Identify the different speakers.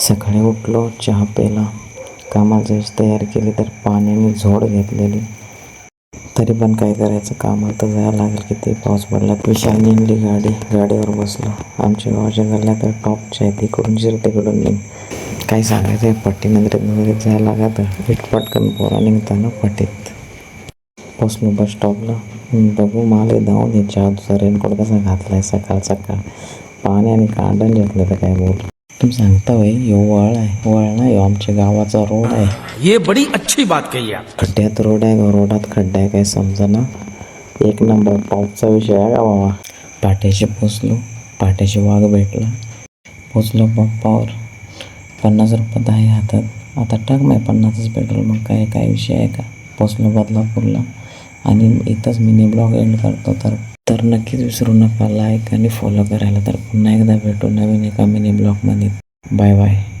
Speaker 1: सकाळी उठलो, चहा प्यायला, कामाची तयारी केली तर पाण्याने झोड घेतलेली. तरी पण काय करायचं, कामाला तर जायला लागेल. किती पाऊस पडला. विशाल निघली गाडीवर बसलो. आमच्या गावाच्या गल्ल्या तर टॉपच्या आहेत. इकडून शिर तिकडून निघ. काही सांगायचं आहे, पट्टीनंतर वगैरे जायला लागत. पटकन पोरा निघताना पट्टीत पोचलो बस स्टॉपला. बघू मला धावून हे जादूचा रेनकोट कसा घातलाय सकाळ पाण्याने कांडण घेतलं तर काय बोल. तुम्ही सांगता भाई, यो वळ आहे. वळ नाही, आमच्या गावाचा रोड आहे.
Speaker 2: ये बड़ी अच्छी बात कही आप.
Speaker 1: खड्ड्यात रोड आहे का रोडात खड्डा आहे काय समजा ना. एक नंबर पाऊसचा विषय आहे का बाबा. पाट्याशी पोचलो. पाट्याशी वाघ भेटला. पोचलो पंपावर. 50 रुपये आहे हातात. आता टाक नाही 50च पेट्रोल. मग काय विषय आहे का. पोचलो बदलापूरला. आणि इथंच मिनी ब्लॉग एंड करतो. तर नक्कीच विसरू नका लाईक आणि फॉलो करायला. तर पुन्हा एकदा भेटू नवीन एका मिनी ब्लॉगमध्ये. Bye bye.